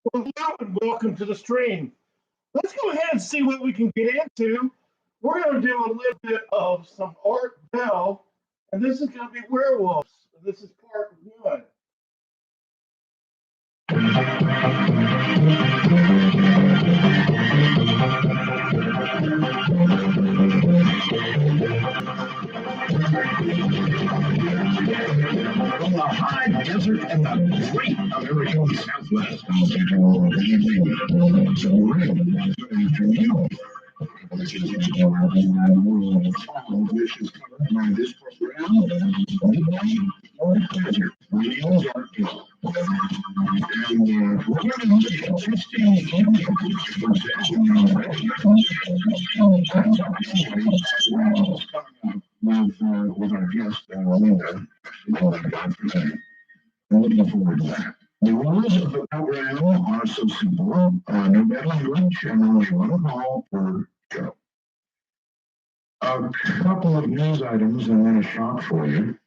Well, hello and welcome to the stream. Let's go ahead and see what we can get into. We're going to do a little bit of some Art Bell, and this is going to be Werewolves. This is part one. From the high desert and the great American Southwest, good evening. So we're from you. This is around the world. All of which is covered by this program. Midnight or Desert Radio Darkness. And we're going to look at interesting evening. For example, with our guest, Linda. I'm looking forward to that. The rules of the program are so simple. No bad language and only one call per show. A couple of news items and then a shock for you.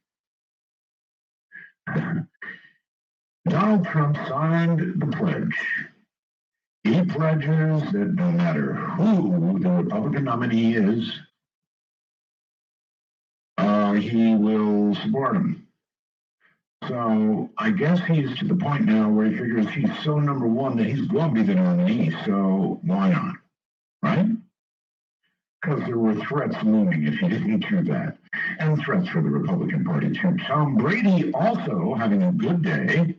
Donald Trump signed the pledge. He pledges that no matter who the Republican nominee is, he will support him. So I guess he's to the point now where he figures he's so number one that he's going to be the nominee, so why not, right? Because there were threats looming if he didn't do that, and threats for the Republican Party too. Tom Brady also having a good day.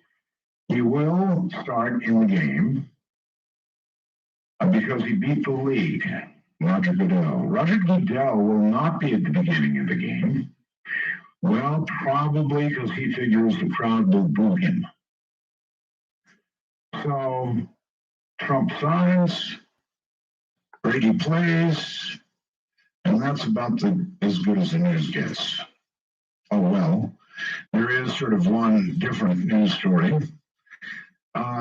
He will start in the game because he beat the lead, Roger Goodell. Roger Goodell will not be at the beginning of the game. Well, probably because he figures the crowd will boo him. So Trump signs, Brady plays, and that's about as good as the news gets. Oh, well, there is sort of one different news story.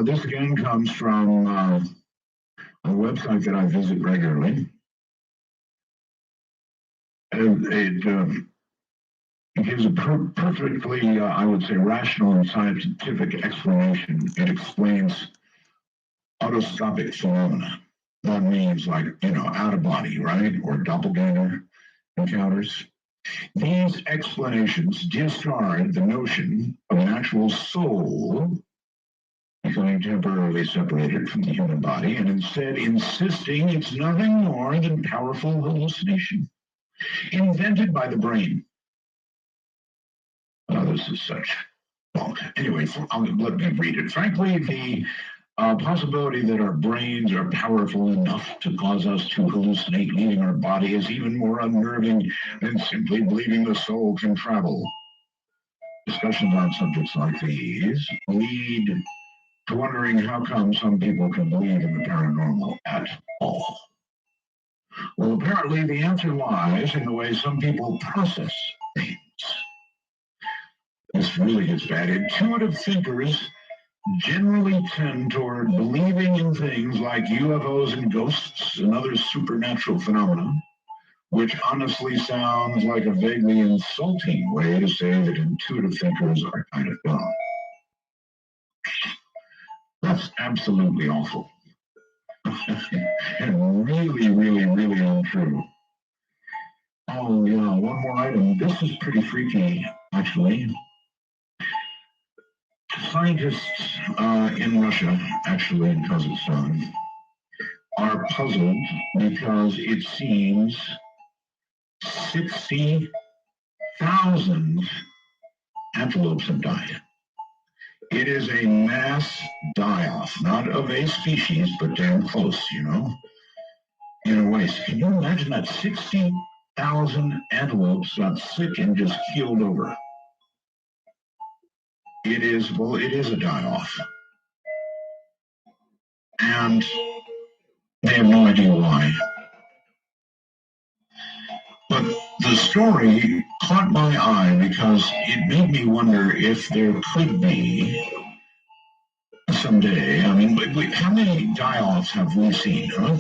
This again comes from a website that I visit regularly. It gives a perfectly, I would say, rational and scientific explanation. It explains autoscopic phenomena. That means like, out of body, right? Or doppelganger encounters. These explanations discard the notion of an actual soul becoming temporarily separated from the human body and instead insisting it's nothing more than powerful hallucination invented by the brain. This is such bunk. Anyway, let me read it. Frankly, the possibility that our brains are powerful enough to cause us to hallucinate leaving our body is even more unnerving than simply believing the soul can travel. Discussions on subjects like these lead to wondering how come some people can believe in the paranormal at all. Well, apparently the answer lies in the way some people process things. This really gets bad. Intuitive thinkers generally tend toward believing in things like UFOs and ghosts and other supernatural phenomena, which honestly sounds like a vaguely insulting way to say that intuitive thinkers are kind of dumb. That's absolutely awful. And really, really, really untrue. Oh, yeah, one more item. This is pretty freaky, actually. Scientists in Russia, actually in Kazakhstan, are puzzled because it seems 60,000 antelopes have died. It is a mass die-off, not of a species, but damn close, in a way. Can you imagine that 60,000 antelopes got sick and just keeled over? It is a die-off. And they have no idea why. But the story caught my eye because it made me wonder if there could be someday. I mean, how many die-offs have we seen, huh?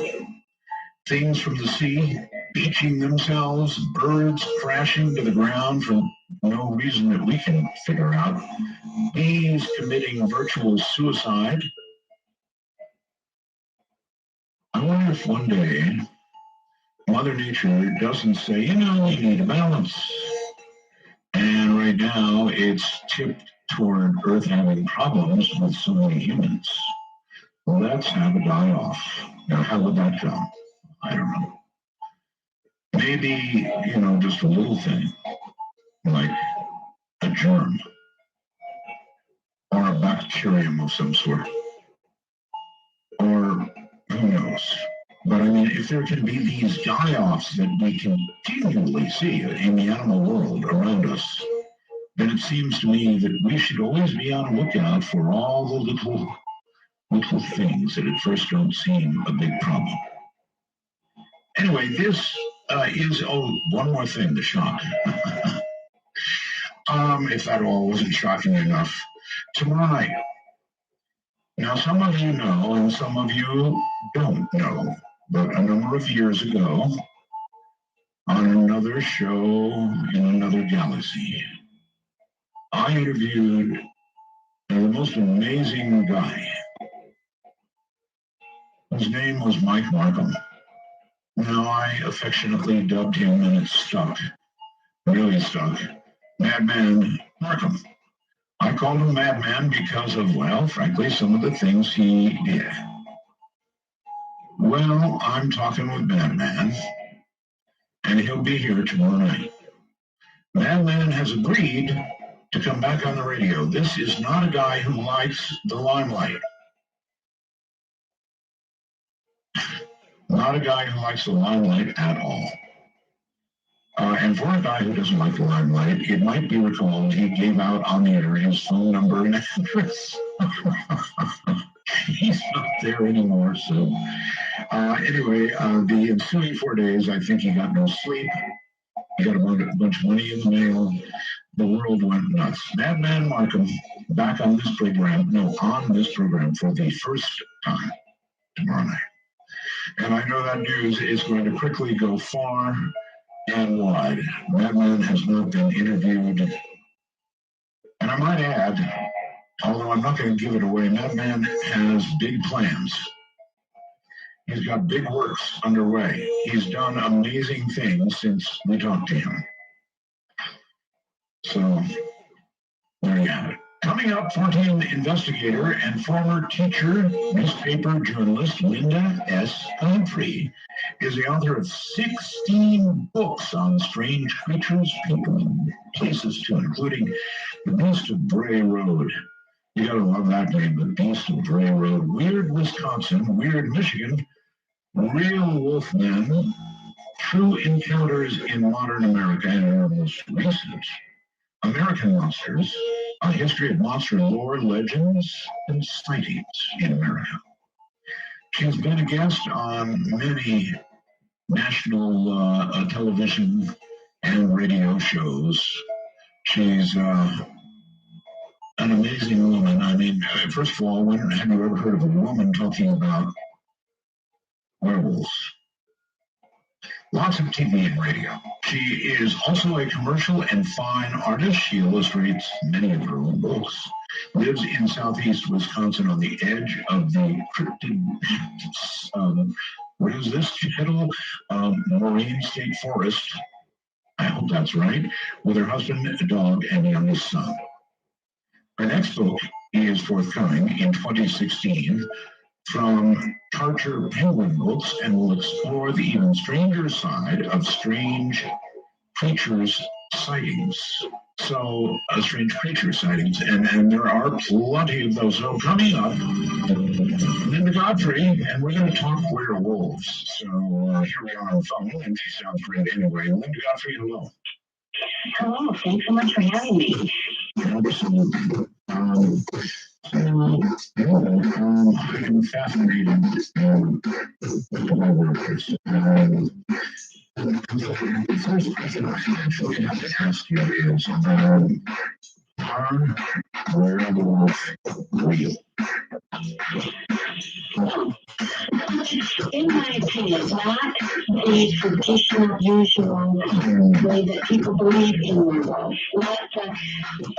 Things from the sea beaching themselves, birds crashing to the ground for no reason that we can figure out, bees committing virtual suicide, if one day Mother Nature doesn't say, we need a balance? And right now it's tipped toward Earth having problems with so many humans. Let's have a die-off. Now, how would that go? I don't know. Maybe, just a little thing, like a germ or a bacterium of some sort. Or who knows? But I mean, if there can be these die-offs that we continually see in the animal world around us, then it seems to me that we should always be on the lookout for all the little things that at first don't seem a big problem. Anyway, this is, one more thing to shock. If that all wasn't shocking enough. Tomorrow night. Now, some of you know, and some of you don't know, but a number of years ago, on another show in another galaxy, I interviewed the most amazing guy. His name was Mike Markham. Now, I affectionately dubbed him, and it stuck, really stuck, Madman Markham. I called him Madman because of, well, frankly, some of the things he did. Well, I'm talking with Madman, and he'll be here tomorrow night. Madman has agreed to come back on the radio. This is not a guy who likes the limelight. Not a guy who likes the limelight at all. And for a guy who doesn't like the limelight, it might be recalled he gave out on the air his phone number and address. He's not there anymore, so... Anyway, the ensuing 4 days, I think he got no sleep. He got a bunch of money in the mail. The world went nuts. Madman Markham back on this program for the first time tomorrow night. And I know that news is going to quickly go far and wide. Madman has not been interviewed. And I might add, although I'm not going to give it away, Madman has big plans. He's got big works underway. He's done amazing things since we talked to him. So, there you have it. Coming up, 14 investigator and former teacher, newspaper journalist Linda S. Humphrey is the author of 16 books on strange creatures, people, and places too, including The Beast of Bray Road. You gotta love that name, The Beast of Bray Road. Weird Wisconsin, Weird Michigan, Real Wolfmen, True Encounters in Modern America, and our most recent, American Monsters, A History of Monster Lore, Legends, and Sightings in America. She's been a guest on many national television and radio shows. She's an amazing woman. I mean, first of all, when have you ever heard of a woman talking about werewolves? Lots of TV and radio. She is also a commercial and fine artist. She illustrates many of her own books. Lives in southeast Wisconsin on the edge of the cryptid, what is this title? Moraine State Forest. I hope that's right. With her husband, a dog, and youngest son. Her next book is forthcoming in 2016 from Charter Penguin Books and will explore the even stranger side of strange creatures sightings. So, strange creature sightings, and there are plenty of those. So, coming up, Linda Godfrey, and we're going to talk werewolves. So, here we are on the phone, and she sounds great anyway. Linda Godfrey, hello. Hello, thanks so much for having me. Absolutely. I'm fascinated by this. The first question I actually have to ask you is, are werewolves real? In my opinion, not the traditional, usual way that people believe in werewolves. Not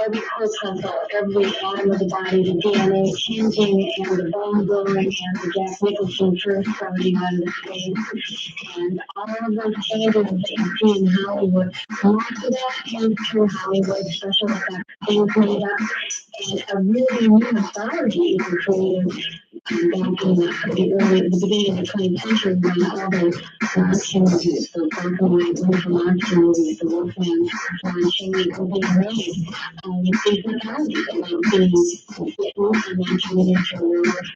every corpuscle, every atom of the body, the DNA changing, and the bone blowing, and the Jack Nicholson first starting out of the space, and all of those changes that you see in Hollywood. Most of that is through Hollywood special effects, things made up, and a really new mythology was created back in the beginning of the 20th century when all the monster movies, the black and white wonderful monster movies, the Wolfman, John Chaney were being made. These mythologies about being bitten and then turning into a werewolf,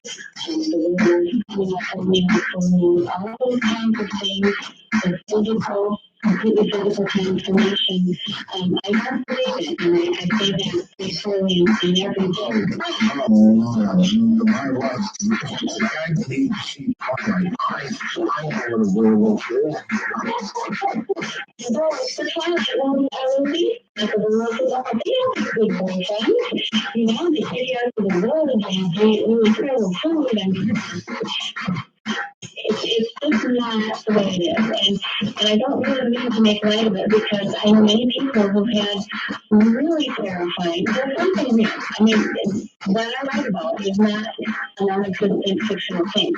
and the werewolf coming up only in the full moon, all those kinds of things, the physical, completely physical transformation. I don't believe it, and I say that pretty clearly in every book. I believe she right. I know what a werewolf is. So it's the fact that when I movie, like the werewolf is like a big boyfriend, you know, they take you out to the woods and they really incredible food and it's just not the way it is. And I don't really mean to make light of it because I know many people who've had really terrifying, there's something real. I mean, what I write about is not a non-existent fictional thing.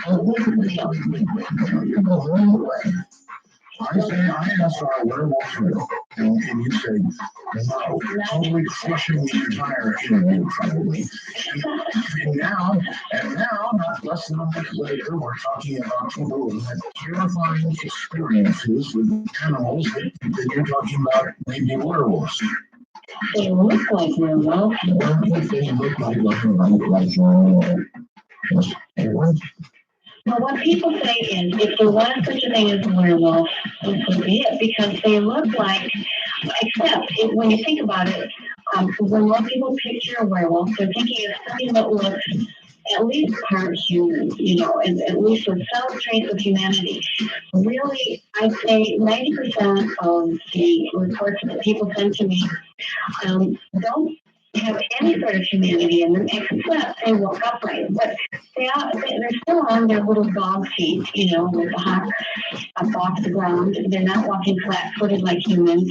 I asked our werewolf real, and you said, no, totally crushing the entire interview, probably. And now, not less than a week later, we're talking about people who had terrifying experiences with animals that you're talking about maybe werewolves. They look like werewolves. Well, if they look like werewolves. Well, what people say is, if there was such a thing as a werewolf, this would be it, because they look like, when you think about it, when most people picture a werewolf, they're thinking of something that looks at least part human, you know, at least with some trace of humanity. Really, I'd say 90% of the reports that people send to me don't have any sort of humanity in them, except they walk upright. But they're still on their little dog feet, you know, with the hop up off the ground. They're not walking flat-footed like humans.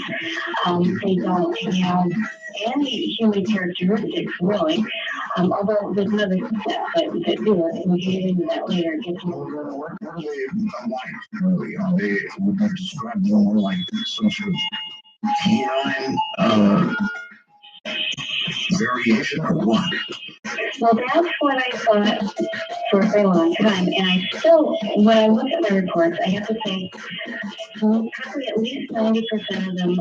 They don't have any human characteristics, really. Although there's another step that do it, and we can get into that later. What are they like, really? Are they, would you describe them more like some sort of canine variation or what? Well, that's what I thought for a very long time. And I still, when I look at my reports, I have to say, probably at least 90% of them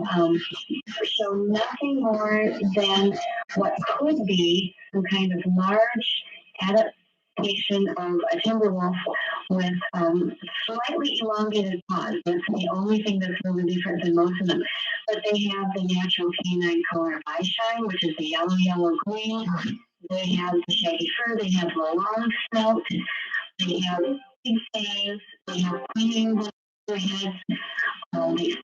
show nothing more than what could be some kind of large adaptation of a timber wolf with slightly elongated paws. That's the only thing that's really different than most of them. But they have the natural canine color eye shine, which is the yellow green. They have the shaggy fur. They have the long snout. They have big fangs. They have pointing on their heads. They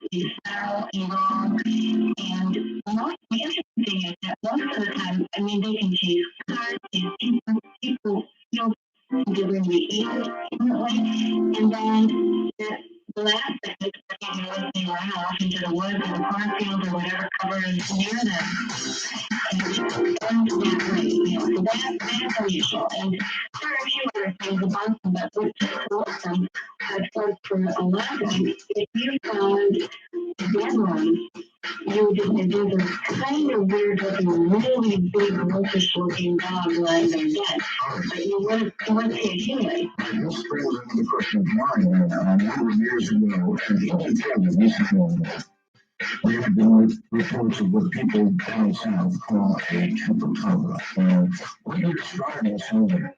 snarl and roar. And the interesting thing is that most of the time, I mean, they can chase cars and people feel they're going to be eaten imminently. And then the last thing is that they run off into the woods or the cornfield or whatever cover is near them. And that way, you know, so that's unusual. And there are a few other things about them, but with them, I've said for a long time, if you found dead ones, you would just say there's a kind of weird looking, really big, wolfish looking dog lying there dead. But you wouldn't see a human. This brings up the question of mine. A number of years ago, and even fairly recently, there have been reports of what people down south call a chupacabra. What you're describing sounds like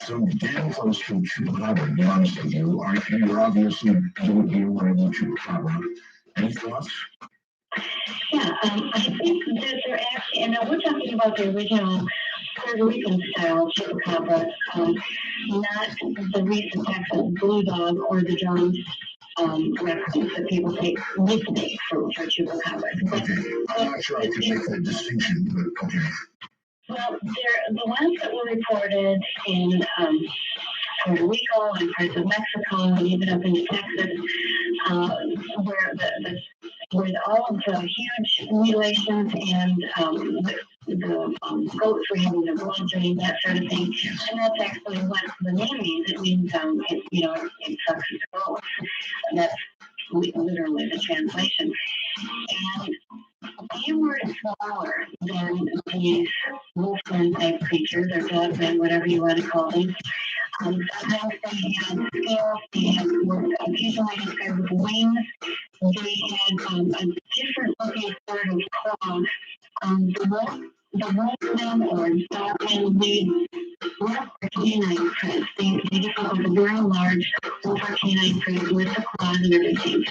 so damn close to chupacabra, to be honest with you. You're obviously would be aware of the chupacabra. Any thoughts? Yeah, I think that they're actually, and we're talking about the original Puerto Rican style chupacabra, not the recent Texas blue dog or the Jones reference that people take mistake for chupacabras. Okay, I'm not sure I can make that distinction, but okay. Well, they're the ones that were reported in Puerto Rico and parts of Mexico and even up into Texas. where with all of the huge mutilations and the goats were having the blood drain, that sort of thing. And that's actually what the name means. It means, it sucks its goats. That's literally the translation. And they were smaller than these wolfman type creatures or dogmen, whatever you want to call them. Sometimes they had scales, were occasionally described with wings. They had a different looking sort of claws. The wolfmen or dogmen made rough canine prints. They just look like a very large over canine print with the claws and everything.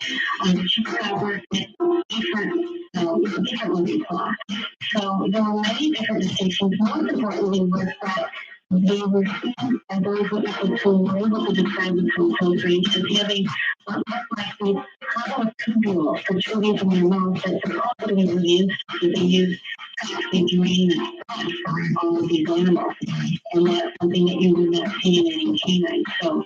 Chupacabras had different looking claws. So there were many different distinctions. Most importantly was that they were seen, and those witnesses who were able to describe the close range as having what looked like these hollow tubules protruding from their mouths that supposedly were used to be used to actually drain the blood from all of these animals. And that's something that you would not see in any canine. So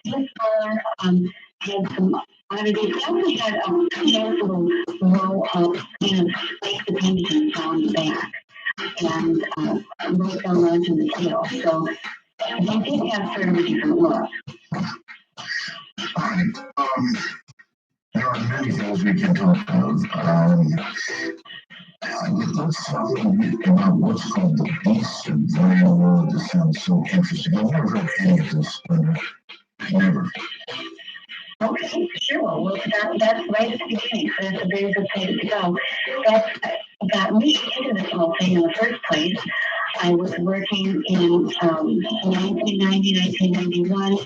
this bar had some oddities. They also had a careful row of kind of spike dependencies on the back and right down onto the tail. So they did have sort of a different look. Fine. There are many things we can talk of. Let's talk a little bit about what's called the beast of Werewolves. This sounds so interesting. I've never heard any of this, never. Okay, sure. Well, that's right at the beginning, so that's a very good place to go. That's got me into this whole thing in the first place. I was working in 1990, 1991,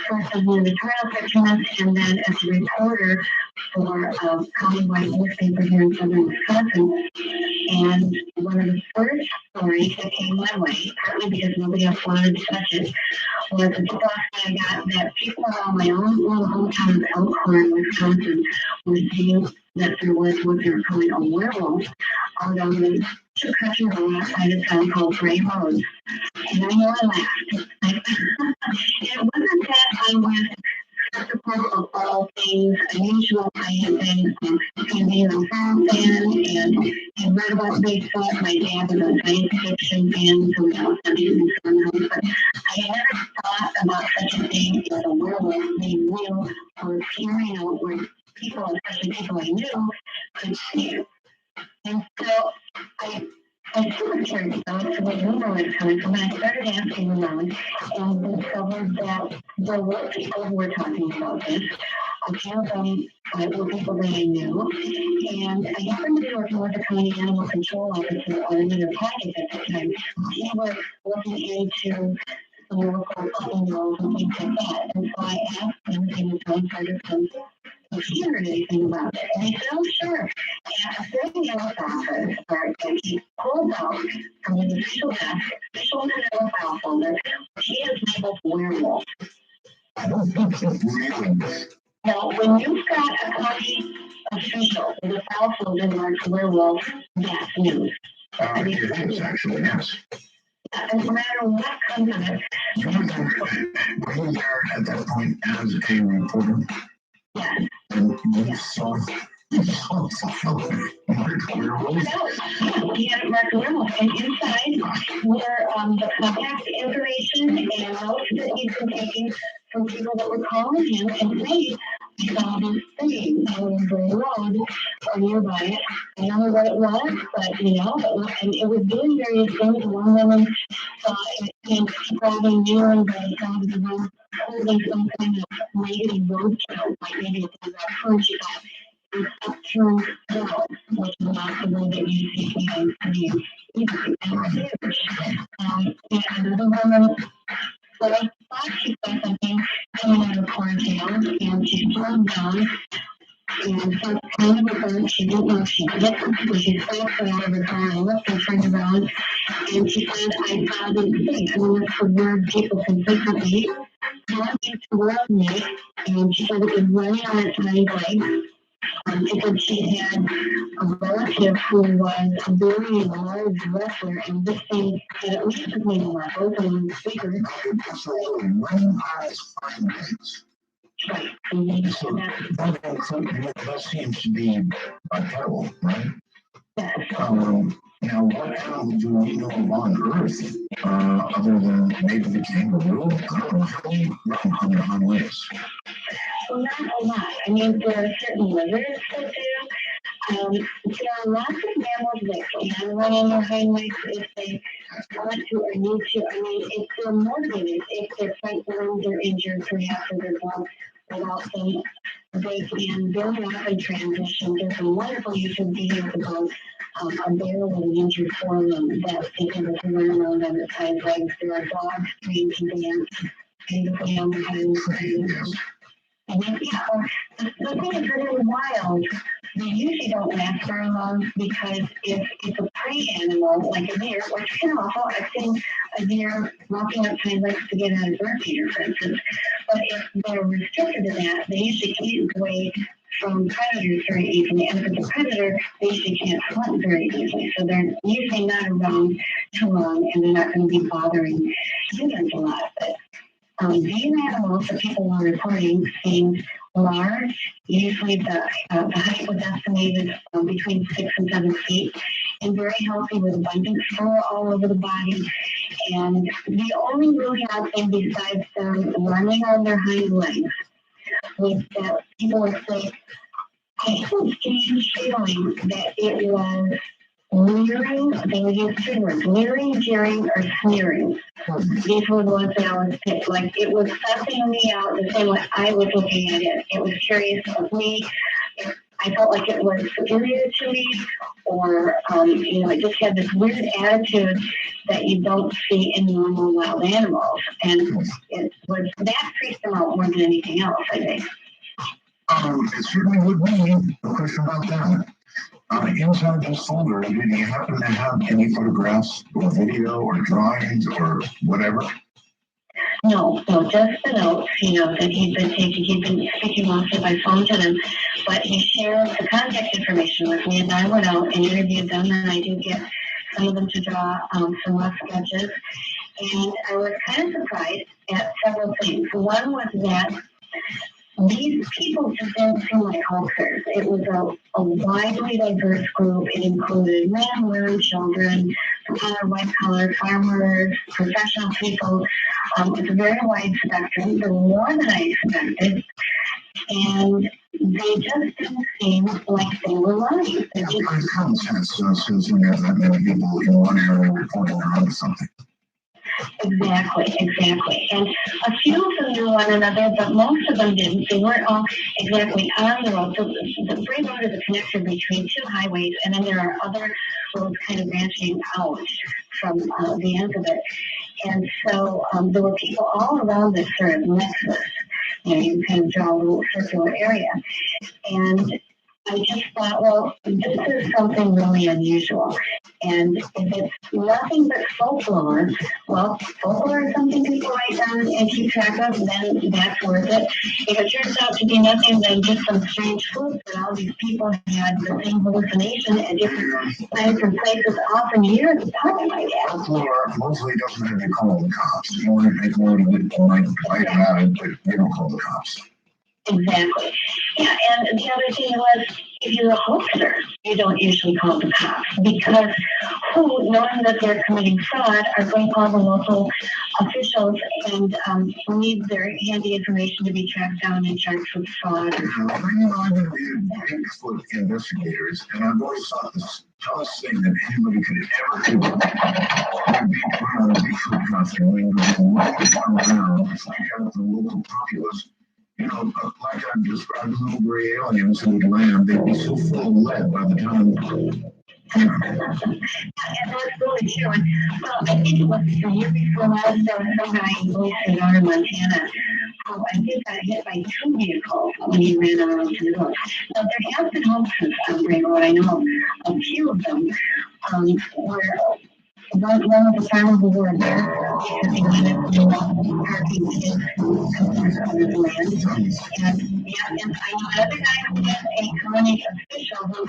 first as one of the trial cartoonists, and then as a reporter for a countywide newspaper here in southern Wisconsin. And one of the first stories that came my way, partly because nobody else wanted to touch it, was a tip-off that I got that people around my own little hometown of Elkhorn, Wisconsin, were seeing that there was what they were calling a werewolf out on the country road outside a town called Werewolves. And I know I laughed. It wasn't that I was skeptical of all things unusual. I had been a film fan and had read about Bigfoot. My dad was a science fiction fan, so we all studied in film. But I had never thought about such a thing as a werewolf being real or appearing out where people, especially people I knew, could see it. And so I still was curious though as to where rumor was coming from, and I started asking around and discovered that there were people who were talking about this. A few of them were people that I knew, and I happened to be working with the county animal control officer on another package at the time. We were looking into some local puppy mills and things like that, and so I asked him if he was on part of some if he heard anything about it. And he said, oh, sure. And during the health office, he pulled out from his official desk, official manila file folder, he has labeled werewolf. Now, when you've got a county official with a file folder marked werewolf, that's news. It is actually, yes. And no matter what comes of it. Were you there at that point as a reporter? Yes. And you saw werewolves? He had it marked werewolf, and inside were the contact information and notes that he'd been taking from people that were calling him and saying, I saw this thing on Gray Road or nearby. I don't know what it was, but and it was doing various things. One woman saw it and crawling near and by the side of the road, holding some kind of negative roadkill, like maybe it was a fur. She thought it was upturned girl, which is not the way that you see things to be easy and huge. And the woman, so I thought she saw something coming out of cornfield, and she slowed down. And so kind of a bird, she didn't know she did it, so she stopped out of the car and looked and turned around, and she said, I saw this thing. I mean, that's the word people can frequently wanted to love me, and she said it was running on its hind legs. Because she had a relative who was a very large wrestler, and this thing had at least as many levels and speakers. Absolutely, running on its hind legs. Right. Mhm. So that seems to be terrible, right? Yes. Now, what animal do we know of on Earth other than maybe the kangaroo? I don't know how many run on their hind legs. Well, not a lot. I mean, there are certain lizards that do. There are lots of mammals that can run on their hind legs if they want to or need to. I mean, if they're motivated, if their front limbs are injured, perhaps, or they're born without them, they can very often transition. There's some wonderful YouTube videos about a bear with an injured forelimb that is able to run around on its hind legs. There are dogs trained to dance beautifully on their hind legs. And then, yeah, the thing is really wild. They usually don't last very long because if it's a prey animal like a deer, which is kind of awful, I've seen a deer walking up hind legs to get at a bird feeder, for instance. But if they're restricted to that, they usually can't get away from predators very easily. And if it's a predator, they usually can't hunt very easily. So they're usually not around too long and they're not going to be bothering humans a lot. But these animals that people were reporting seemed large. Usually the height was estimated between 6 and 7 feet, and very healthy with abundant fur all over the body. And the only really odd thing besides them running on their hind legs was that people would say, I had a strange feeling that it was leering, they would use two words, leering, jeering, or sneering. These were the ones that I was picked. Like, it was sussing me out the same way I was looking at it. It was curious of me. I felt like it was superior to me, or, it just had this weird attitude that you don't see in normal wild animals. And it was, that freaked them out more than anything else, I think. It certainly would be. No question about that. Inside this folder, do you happen to have any photographs or video or drawings or whatever? No, just the notes, that he's been taking. He's been speaking mostly by phone to them, but he shared the contact information with me, and I went out and interviewed them, and I did get some of them to draw some rough sketches, and I was kind of surprised at several things. One was that these people just didn't seem like hoaxers. It was a widely diverse group. It included men, women, children, color, white collar, farmers, professional people. It's a very wide spectrum, the more than I expected. And they just didn't seem like they were lying. Yeah, common sense says when you have that many people in one area reporting around something. Exactly. And a few of them knew one another, but most of them didn't. They weren't all exactly on the road. The Bray Road is a connector between two highways, and then there are other roads kind of branching out from the ends of it. And so there were people all around this sort of nexus. You can kind of draw a little circular area. And I just thought, well, this is something really unusual. And if it's nothing but folklore, well, folklore is something people write down and keep track of, then that's worth it. If it turns out to be nothing than just some strange fluke that all these people had the same hallucination at different times and places, often years apart, like that. Folklore mostly doesn't have to call the cops. You want to make more of it, you might write about it, but you don't call the cops. Exactly. Yeah, and the other thing was, if you're a hoaxer, you don't usually call the cops because who, knowing that they're committing fraud, are going to call the local officials and need their handy information to be tracked down and charged with fraud. I've interviewed Bigfoot investigators, and I've always thought this toughest thing that anybody could ever do would be put on a Bigfoot costume and go walk around like out the local populace. Like I've described little gray aliens who would land, they'd be so full of lead by the time. And that's really true. And, well, I think it was the year before last, there was some guy in Boise, Montana, who I think got hit by 2 vehicles when he ran around to the road. Now, there have been hoaxes on Bray Road. I know a few of them where one of the farmers who were there because he wanted to parking his land. And I know another guy who was a county official who,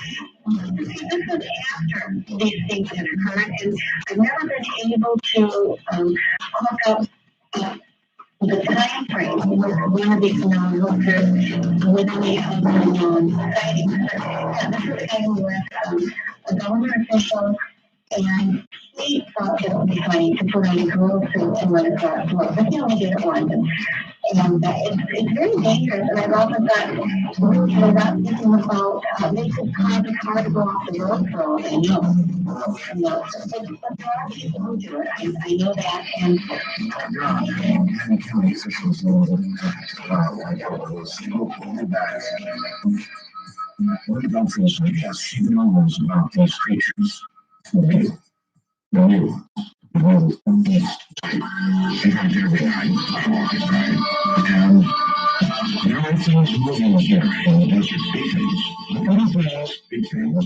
this was after these things had occurred, and I've never been able to hook up the time frame was one of these known hookers within the sightings. Yeah, this is a guy who was a government official, and he thought that it would be funny to put on a girl suit and run across the road, but he only did it once. And it's very dangerous, and I've often thought, we're not thinking about this is kind of hard to go off the road for all they know. But there are people who do it. I know that, and There are many county officials know that, like those bags. What about those, I guess, she knows about these creatures. The new, beast type. In fact, they're the right? And there are things moving here in the desert, big things. Little things, big things.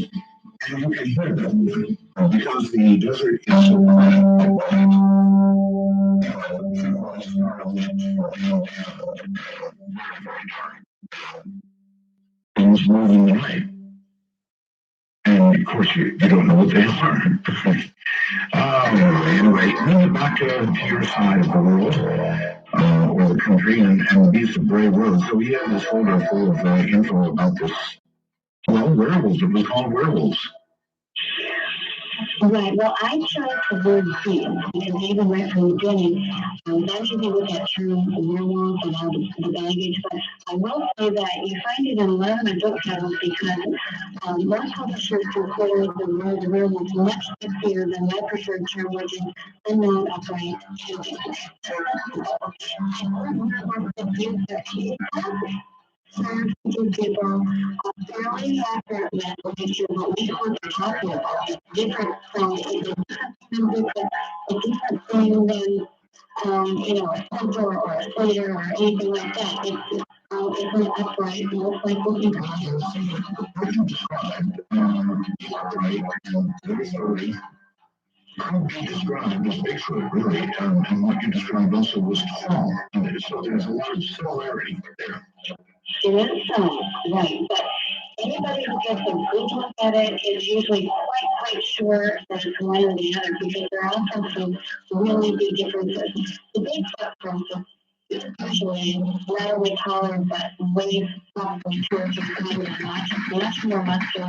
And you can hear them because the desert is so things moving in the night. And of course, you don't know what they are. Anyway, then back to your side of the world, or the country, and the beast of Werewolves. So we have this folder full of info about this. Well, werewolves. It was called werewolves. right, well, I chose the word beast because even right from the beginning, that's usually what that term werewolf and all the baggage. But I will say that you find it in a lot of my book titles because most publishers consider the word werewolf much sexier than my preferred term, which is unknown upright. Give people a fairly accurate mental picture of what we think they're talking about. It's different from a different thing than a centaur or a slater or anything like that. It's an upright, most like looking creature. What you described, upright and the story could be described as Bigfoot, really, and what you described also was tall. So there's a lot of similarity there. It is right, but anybody who gets a good look at it is usually quite sure that it's one or the other because there are also some really big differences. The big footprint is usually not only taller but weighs probably 2 or 3 times as much more muscular.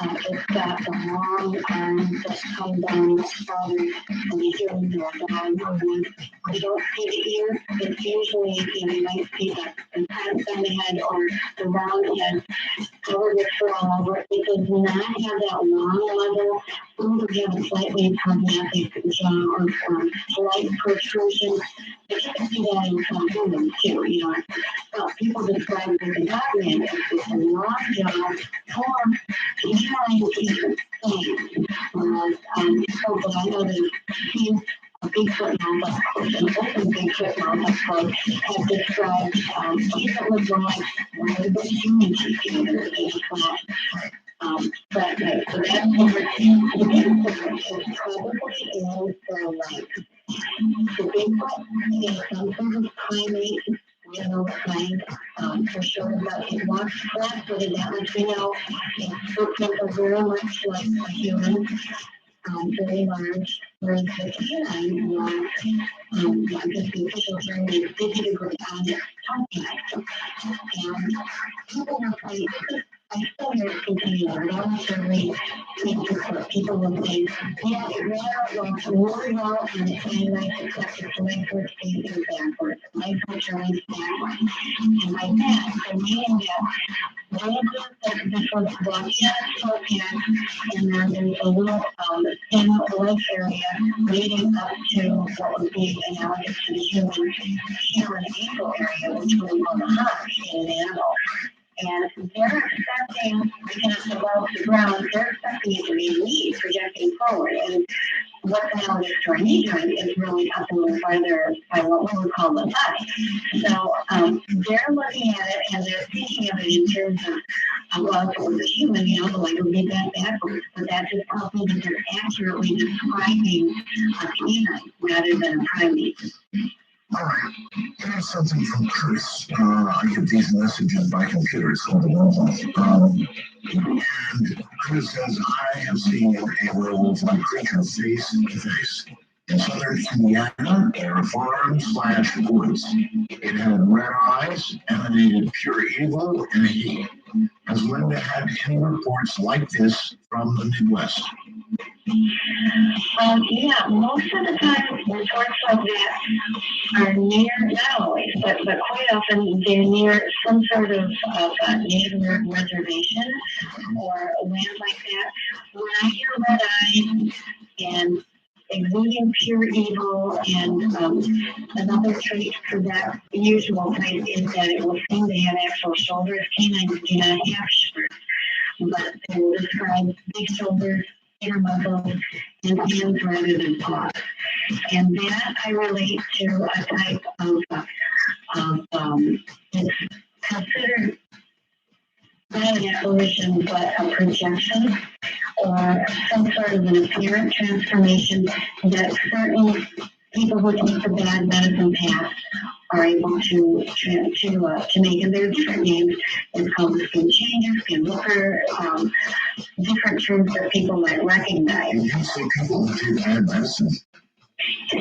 It's got the long arms that come down the shoulders and you hear them go down. You don't see the ear. It's usually you might see the pads on the head or the round head covered with fur all over. It does not have that long level. Some of them have a slightly problematic jaw or slight protrusion. But you can see that in some humans too. People describe it as a dog man. It's a long jaw, or behind even thing. So, but I know that a Bigfoot mouth up close and open Bigfoot mouth up close have described things that look like really big human teeth, that is flat. But so that's what we're seeing. The Bigfoot is probably in their life. The Bigfoot is some sort of primate. We don't know what kind for sure, but it walks flat-footed, that much we know. Its footprints are very much like a human. Very large, whereas the canine was, I guess the official term is digitally on its tongue. And people will say, I still hear it continue, but I don't necessarily think to people will say, yeah, it ran out really well and it came nice except its legs were facing backwards. Legs were turning backwards. And by that, they're meaning that one of them this was blocked and then there's a little thin leg area leading up to what would be analogous to the human ankle area, which would involve a hunch in an animal. And they're expecting, because above the ground, they're expecting it to be a knee projecting forward. And what's analogous to our knee joint is really up a little farther by what we would call the thigh. So they're looking at it and they're thinking of it in terms of, well, if it was a human, the leg would be bent backwards. But that just tells me that they're accurately describing a canine rather than a primate. All right, here's something from Chris. I get these messages by computer, so and Chris says, I have seen a werewolf-like creature face to face. In southern Indiana, there farm/woods. It had red eyes, emanated pure evil and hate. Has Linda had any reports like this from the Midwest? Yeah, most of the time reports like that are near, not always, but quite often they're near some sort of Native American reservation or a land like that. When I hear red eyes and exuding pure evil, and another trait for that usual trait is that it will seem to have actual shoulders. Canines do not have shoulders, but they will describe big shoulders, bigger muscles, and hands rather than paws. And that I relate to a type of it's considered not an apparition, but a projection or some sort of an apparent transformation that certain people who take the bad medicine path are able to make. And there are different names. It's called the skin changer, skin looker, different terms that people might recognize. You say people who take bad medicine.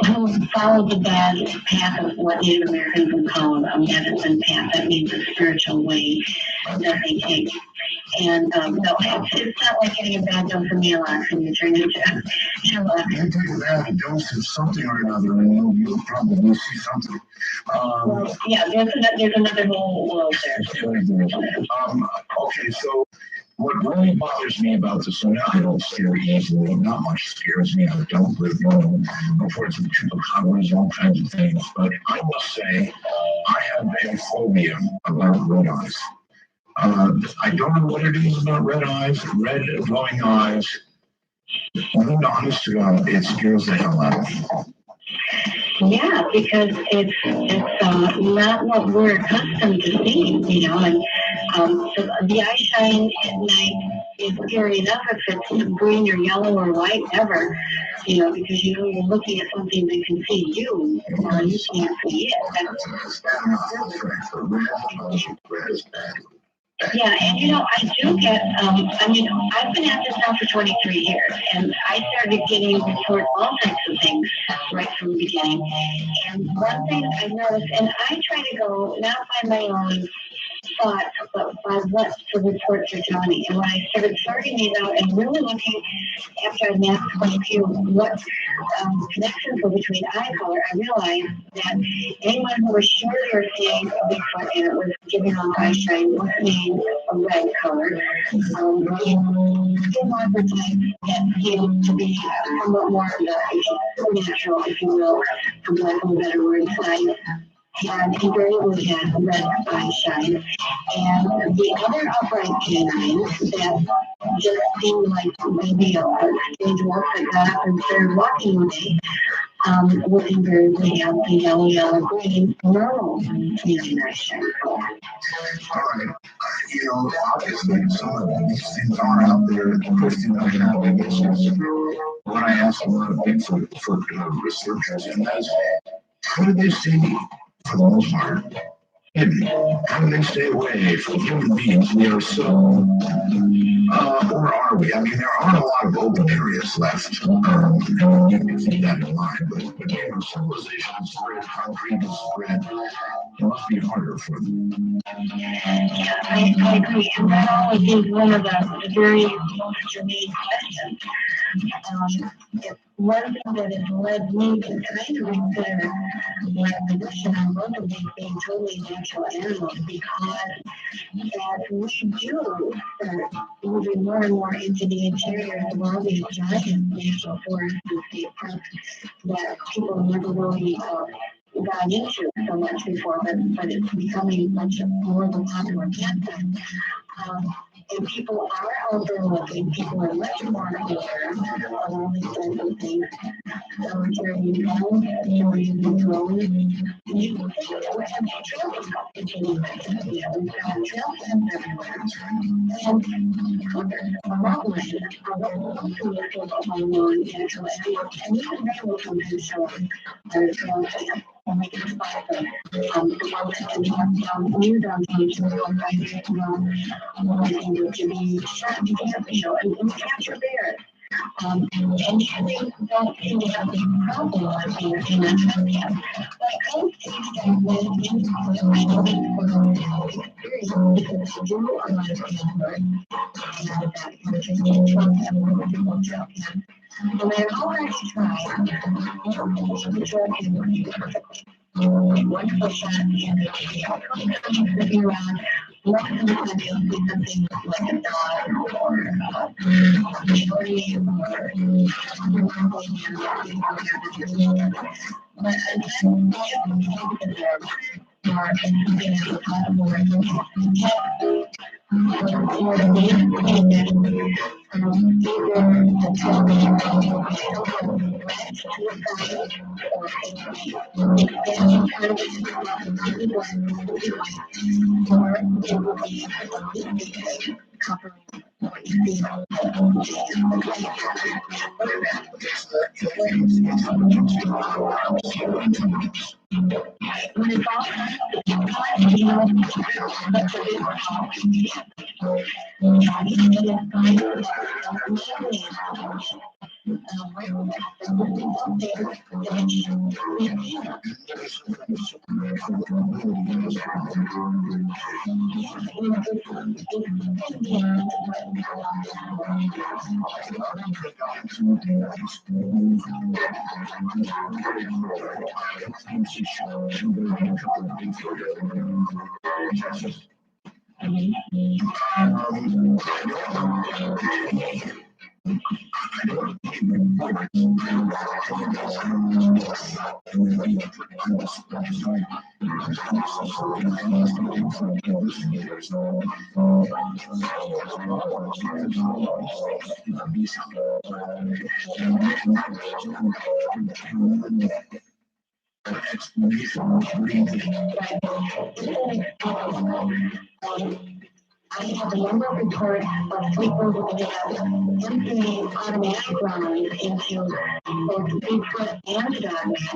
Who follow the bad path of what Native Americans would call a medicine path. That means a spiritual way that they take. And no, it's not like getting a bad dose of Maalox and you turn into Sherlock. You take a bad dose of something or another, and you'll probably see something. Well, yeah, there's another whole world there. Okay, so what really bothers me about this, and I don't scare easily, not much scares me. I don't live long, reports of chupacabras, all kinds of things. But I must say, I have a phobia about red eyes. I don't know what it is about red eyes, red glowing eyes. I'm honest to God, it scares the hell out of me. Yeah, because it's not what we're accustomed to seeing, you know, and so the eye shine at night is scary enough if it's green or yellow or white, ever, you know, because you know you're looking at something that can see you, or you can't see it. Red is bad. Yeah, and you know, I do get, I mean, I've been at this now for 23 years, and I started getting reports all types of things right from the beginning. And one thing I've noticed, and I try to go not by my own thoughts, but by what to report for Johnny. And when I started sorting these out and really looking after I mapped quite a few what connections were between eye color, I realized that anyone who was sure they were seeing a Bigfoot and it was giving off eye shine was seeing a red color. Skinwalker types that seemed to be somewhat more of the supernatural, if you will, for lack of a better word, side. And invariably had red eye shine. And the other upright canines that just seemed like maybe a strange wolf that got up and started walking one day would invariably have the yellow, green, normal canine eye shine color. All right. You know, obviously, some of these things are out there. The question I have, I guess, is what I ask a lot of Bigfoot for researchers, and that's how do they see for the most part, hidden? How do they stay away from human beings? We are so, or are we? I mean, there are a lot of open areas left. And you can keep that in mind, but you know, civilization is spread, concrete is spread. It must be harder for them. Yeah, I agree. And that always is one of the very most germane questions. One thing that has led me to kind of reconsider my position on both of these being totally natural animals, because as we do start moving more and more into the interior of all these giant national forests and state parks that people never really got into so much before, but it's becoming much more of a popular pastime. And people are outdoor looking, people are much more aware of all these types of things. So carrying guns, using drones, you can have trails continuing to, you know, we've got trail cams everywhere. And hunters are all like that. Also look at my lawn natural animals, and even they will sometimes show up their trail cam. And we can spot them. The ones that can be down near downtown to the right, to be shot, you know, and capture bears. And usually don't seem to have a big problem like in that trespass. But I don't think that when into I know this from experience because I do a lot of field work and that kind of thing. And trespass is a difficult trespass. No matter how hard you try, the drug can work perfectly. One push shot and sitting around. Most of the time you'll see something like a dog or a tree or but unless or something that is possible or the when it's all I have a number of reports of people who have emptying automatic runs into both Bigfoot and Dogman.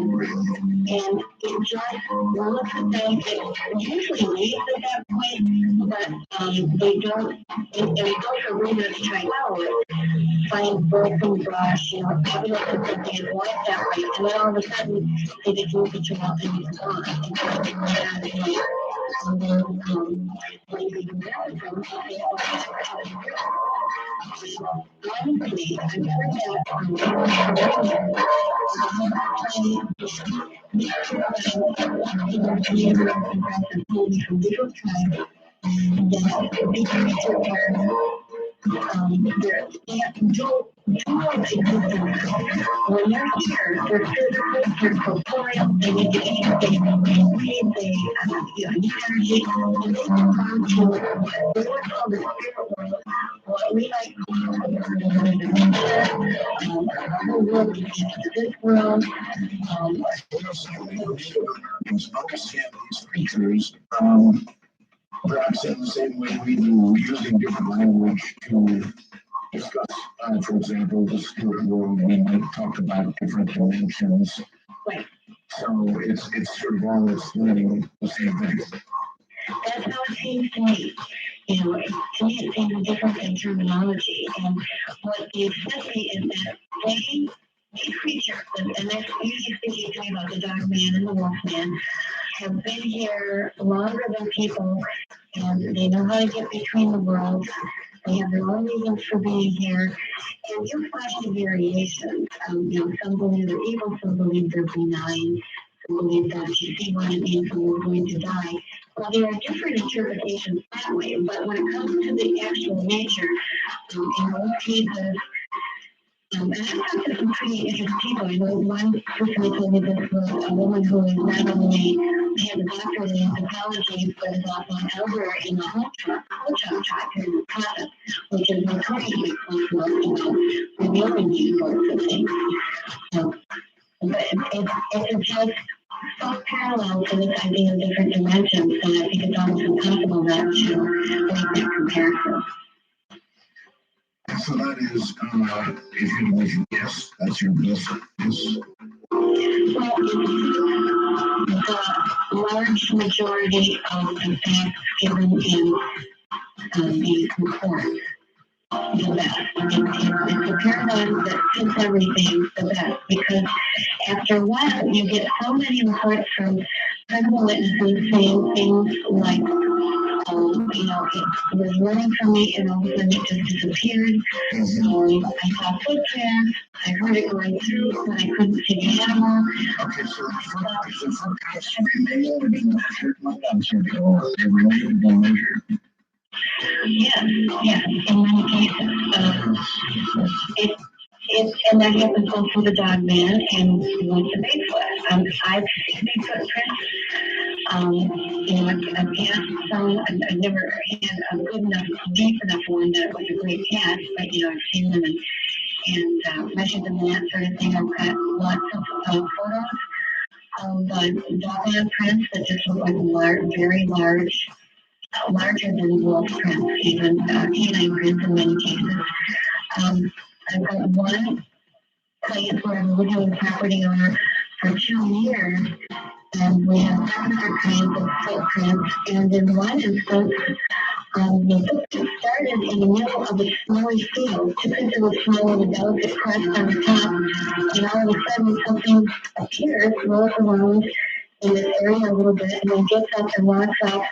And it just looks like it usually leaves at that point, but they don't, and it goes for a little bit of time out, find broken brush, evidence that something is like that way, and then all of a sudden they just move it around and it's gone. Honestly, I'm when you're here, they're physical, they're corporeal, they need to eat, they breathe, they need energy, and they come to what's called the spirit world, what we like to call the world, this world, understand these creatures, perhaps in the same way we do, using different language to discuss, for example, the spirit world. We might talk about different dimensions. Right. So it's sort of all explaining the same thing. That's how it seems to me. To me it seems different in terminology. And what they said to me is that these creatures, and that's usually speaking to me about the dog man and the wolf man, have been here longer than people, and they know how to get between the worlds. They have their own reasons for being here, and you find the variations. Some believe they're evil, some believe they're benign, some believe that if you see one, it means we're going to die. Well, there are different interpretations that way, but when it comes to the actual nature, in most cases, and I've talked to some pretty interesting people. I know one person told me this was a woman who is not only has a doctorate in anthropology, but is also an elder in the Ho-Chunk tribe here in Wisconsin, which is notoriously close about revealing these sorts of things. But it's just so parallel to this idea of different dimensions, and I think it's almost impossible not to make that comparison. So that is, if you make a guess, that's your guess. Yes. Well, the large majority of the facts given in the report the best. It's a paradigm that fits everything the best because after a while you get so many reports from credible witnesses saying things like, it was running from me and all of a sudden it just disappeared. I saw footprints, I heard it going through, but I couldn't see the animal. Okay, so the footprints remain to be measured. My answer or they remain to be measured. Yes, yes, in many cases. And that happens both for the dog man and with the Bigfoot. I've seen Bigfoot prints. A cat song, I've never had a good enough, deep enough one that was a great cat, but I've seen them and measured them and that sort of thing. I've got lots of photos of dog prints that just look like very large, larger than wolf prints, even canine prints in many cases. I've got one place where I've lived on the property owner for 2 years, and we have different kinds of footprints. And in one instance, the footprint started in the middle of a snowy field, took into the snow with a delicate crust on the top, and all of a sudden something appears, rolls around in this area a little bit, and then gets up and walks off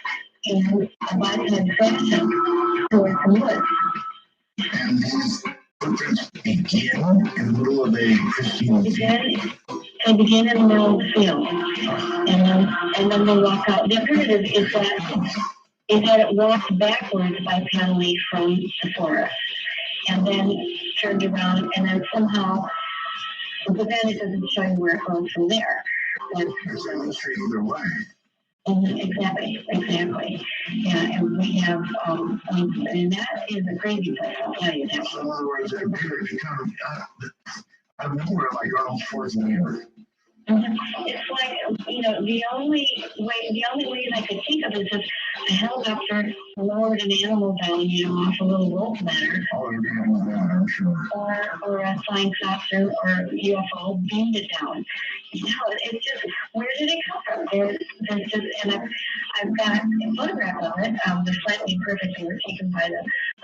in a biped fashion towards the woods. And these footprints begin in the middle of a pristine field. They begin in the middle of the field, and then they walk out. The alternative is that it walked backwards bipedally from the forest, and then turned around, and then somehow, but then it doesn't show you where it goes from there. It's illustrated either way. Exactly. Yeah, and we have, and that is a crazy place, I'll tell you that. So in other words, it appeared to kind of, out of nowhere, like Arnold Schwarzenegger. It's like, the only way I could think of is if a helicopter lowered an animal down, off a little rope ladder. Oh, you're dealing with that, I'm sure. Or a flying saucer or UFO beamed it down. It's just, where did it come from? There's just, and I've got a photograph of it. The slightly imperfect, they were taken by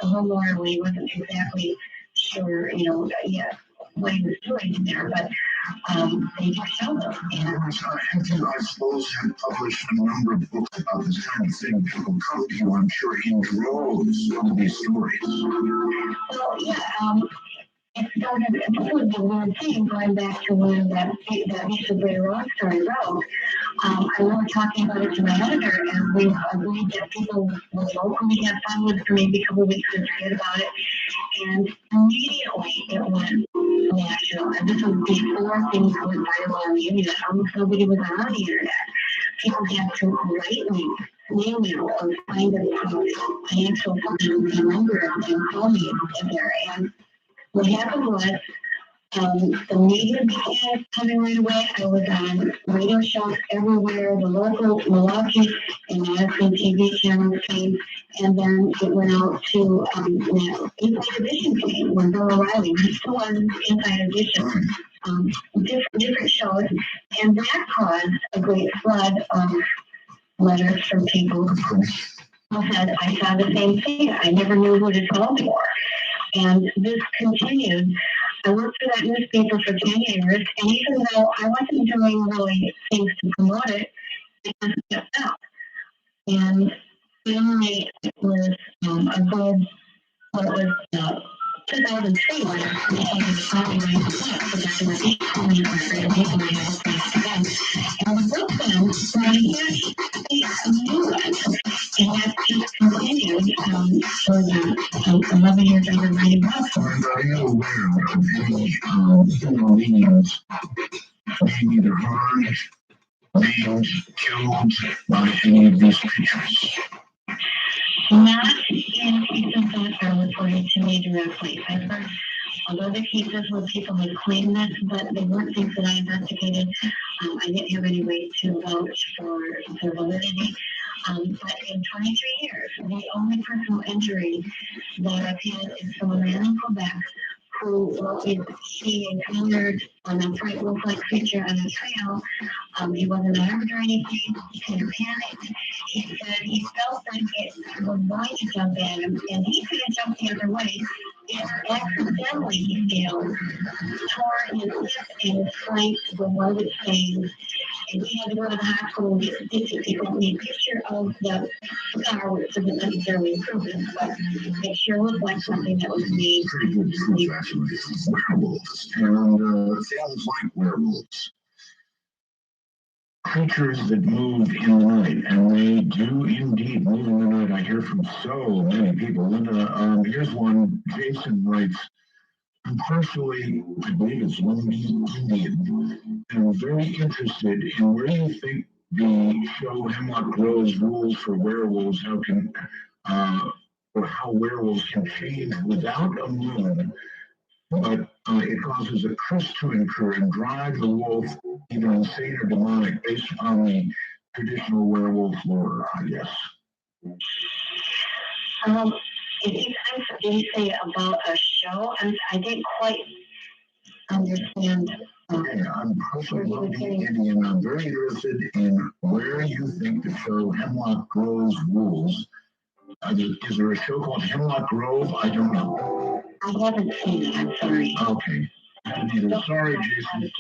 the homeowner when he wasn't exactly sure, what he was doing there, but they just show them. Have you, I suppose, have published a number of books about this kind of thing? People come to you, I'm sure, in droves with these stories. Well, yeah, it started, this was the weird thing, going back to when that piece of Gray Rock story wrote. I remember talking about it to my editor, and we agreed that people would locally have fun with it for maybe a couple of weeks and forget about it. And immediately it went national. And this was before things went viral on the internet. Almost nobody was on the internet. People had to write me, snail mail, or find an actual phone number and call me there. And what happened was, the media began coming right away. I was on radio shows everywhere. The local Milwaukee and Madison TV channels came, and then it went out to Inside Edition came, where Bill O'Reilly, he still on Inside Edition, different shows, and that caused a great flood of letters from people who said, I saw the same thing. I never knew who to tell before. And this continued. I worked for that newspaper for 10 years, and even though I wasn't doing really things to promote it, it just kept up. And finally, it was a good, well, it was 2003 when I became the copyright for documentation and my whole place again. And the book then, when I had a new one, and that just continued for the 11 years I've been writing books. And are you aware of any human beings being either harmed, maimed, killed by any of these creatures? Not in cases that are reported to me directly. I've heard of other cases where people have claimed this, but they weren't things that I investigated. I didn't have any way to vouch for their validity. But in 23 years, the only personal injury that I've had is from a man in Quebec who he encountered an upright wolf-like creature on a trail. He wasn't armed or anything. He kind of panicked. He said he felt like it was going to jump at him, and he could have jumped the other way, and accidentally he fell, tore his hip and his flank with one of its veins, and he had to go to the hospital and get stitches. He sent me a picture of the scar, which doesn't necessarily prove it, but it sure looked like something that was made. Pretty good proof, actually. Werewolves, and things like werewolves. Creatures that move in the night, and they do indeed move in the night. I hear from so many people. Linda, here's one. Jason writes, I'm partially, I believe it's Lumbee Indian, and I'm very interested in where you think the show Hemlock Grove's rules for werewolves, or how werewolves can change without a moon, but it causes a curse to incur and drive the wolf either insane or demonic based upon the traditional werewolf lore, I guess. Did you say about a show? I didn't quite understand. Yeah, I'm personally looking Indian. I'm very interested in where you think the show Hemlock Grove's rules. Is there a show called Hemlock Grove? I don't know. I haven't seen it. I'm sorry. Okay. Sorry, Jason.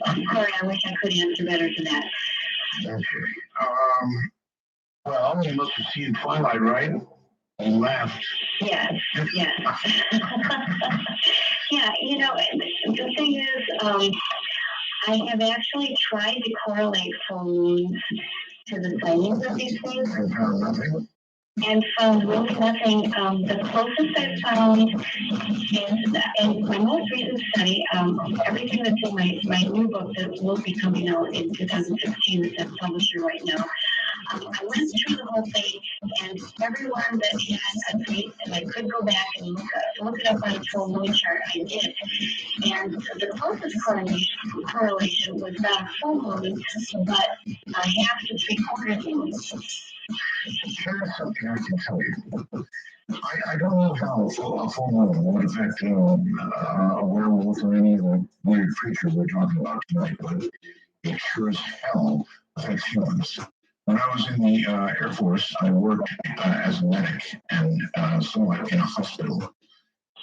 I'm sorry. I wish I could answer better to that. Okay. Well, you must have seen Twilight, right? You laughed. Yes. Yes. Yeah. The thing is, I have actually tried to correlate full moons to the sightings of these things. I found nothing. And found really nothing. The closest I found is that in my most recent study, everything that's in my new book that will be coming out in 2016 that's at publisher right now. I went through the whole thing, and everyone that had a date that I could go back and look it up on a full moon chart, I did. And the closest correlation was not a full moon, but a half to 3/4 moon. Here's something I can tell you. I don't know how a full moon would affect a werewolf or any of the weird creatures we're talking about tonight, but it sure as hell affects humans. When I was in the Air Force, I worked as a medic and somewhat in a hospital.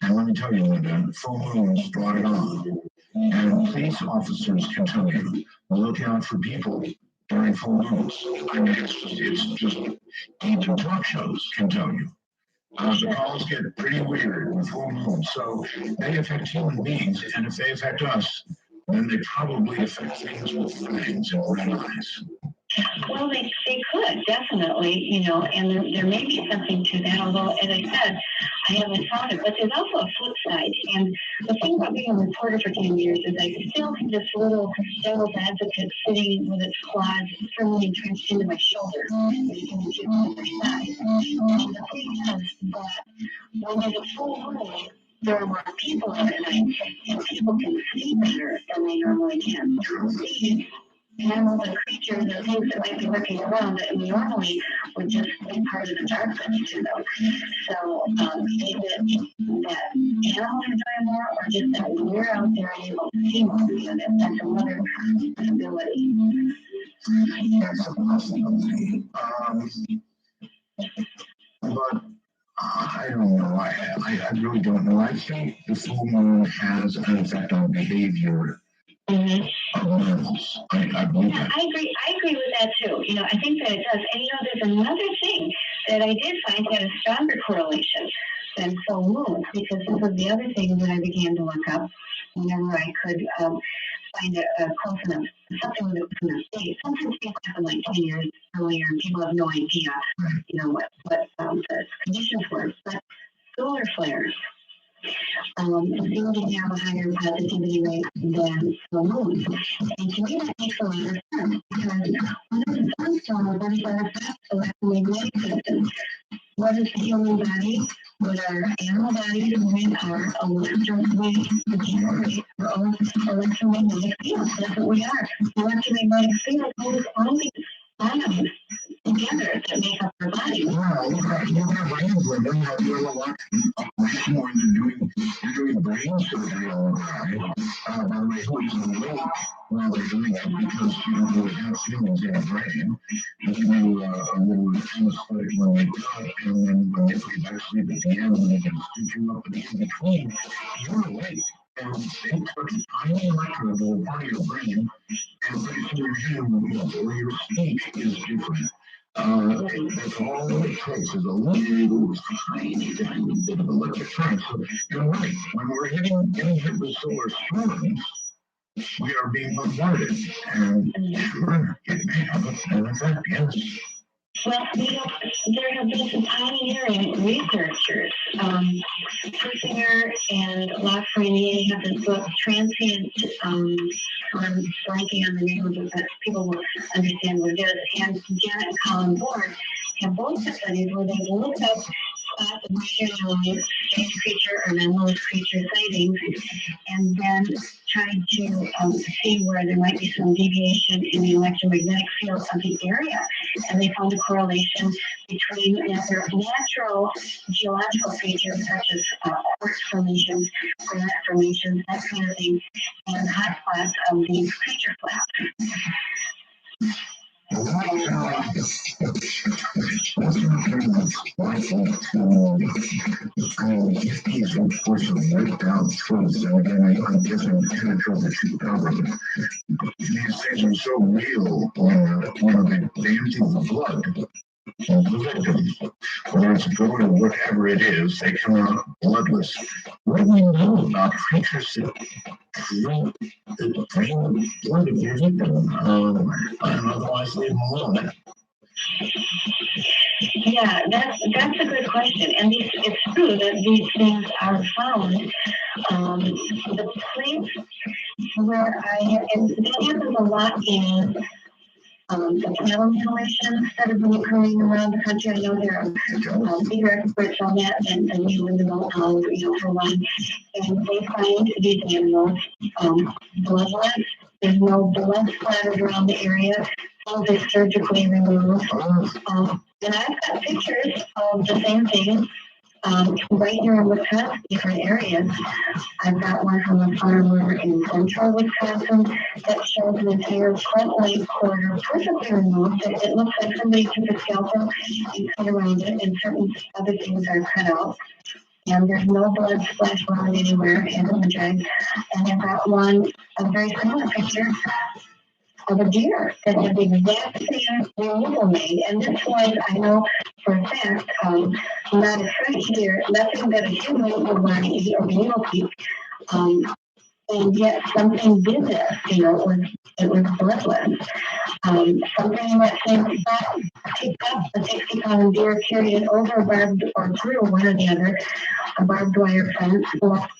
And let me tell you, Linda, full moons brought it on. And police officers can tell you, look out for people during full moons. I mean, it's just even talk shows can tell you. The calls get pretty weird with full moons. So they affect human beings, and if they affect us, then they probably affect things with fangs and red eyes. Well, they could, definitely, and there may be something to that, although, as I said, I haven't found it. But there's also a flip side. And the thing about being a reporter for 10 years is I still have this little devil's advocate sitting with its claws firmly entrenched into my shoulder. And the thing is that when there's a full moon, there are more people on at night, and people can see better than they normally can. See animals and creatures and things that might be lurking around that normally would just be part of the darkness, So, is it that animals are doing more, or just that we're out there and able to see more? That's another possibility. That's a possibility. But I don't know. I really don't know. I think the full moon has an effect on behavior. Mm-hmm. I believe that. I agree with that too. I think that it does. And there's another thing that I did find had a stronger correlation than full moons, because this was the other thing that I began to look up whenever I could find a close enough, something with a close enough date. Sometimes things happen like 10 years earlier, and people have no idea, what the conditions were. But solar flares seem to have a higher positivity rate than full moons. And to me, that makes a lot of sense, because when there's a sunstorm, we're going to affect the electromagnetic system. What is the human body? What are animal bodies with our electromagnetic fields? That's what we are. The electromagnetic field holds all these atoms together that make up our body. Wow, you have brains, Linda. Have you ever watched a brain when you're doing brain surgery all the time? By the way, who isn't awake while they're doing it, because you don't really have feelings in your brain. You do a little anesthetic when they cut, and then when they put you back to sleep at the end, when they can stitch you up in between, you're awake. And they took a tiny electrode to a part of your brain, and pretty soon your hand, or your speech is different. That's all it takes is a little tiny, tiny bit of electric current. So you're right. When we're getting hit with solar storms, we are being bombarded. And sure, it may have an effect, yes. Well, there have been some pioneering researchers. Persinger and Lafreniere have this book, Transient, I'm blanking on the name of it, but people will understand what it is. And Janet and Colin Ward have both studies where they've looked up regularly strange creature or anomalous creature sightings, and then tried to see where there might be some deviation in the electromagnetic field of the area. And they found a correlation between natural geological features such as quartz formations, granite formations, that kind of thing, and hotspots of these creature flaps. These unfortunately right down truths, and again, I guess I'm kind of trying to shoot power. These things are so real when they empty the blood of the victim. Whether it's goat or whatever it is, they come out bloodless. What do we know about creatures that drain the blood of their victim? And otherwise leave them alone. Yeah, that's a good question, and it's true that these things are found. The place where and that happens a lot in the cattle mutilations that have been occurring around the country. I know there are bigger experts on that than you in the know, for one. And they find these animals bloodless. There's no blood splattered around the area. All they're surgically removed. And I've got pictures of the same thing right here in Wisconsin, different areas. I've got one from a farmer in central Wisconsin that shows an entire front leg quarter perfectly removed. It looks like somebody took a scalpel and cut around it, and certain other things are cut out. And there's no blood splash around anywhere, hasn't been dragged. And I've got a very similar picture of a deer that had the exact same removal made. And this was, I know for a fact, not a fresh deer, nothing that a human would want to eat or be able to eat. And yet something did this, it was bloodless. Something in that same spot picked up a 60-pound deer, carried it over a barbed or through one or the other, a barbed wire fence,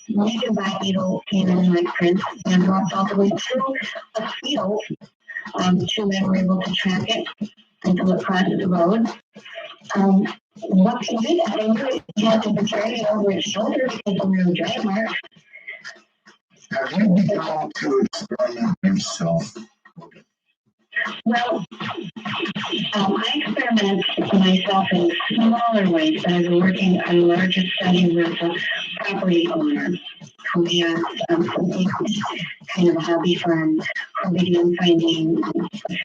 maybe a bipedal canine-like prints, and walked all the way through a field. Two men were able to track it until it crossed the road. What can do that? They knew he had to carry it over his shoulder because of the drag mark. Have you begun to experiment yourself? Well, I experiment myself in smaller ways, but I've been working on a larger study with a property owner who has kind of a hobby farm who began finding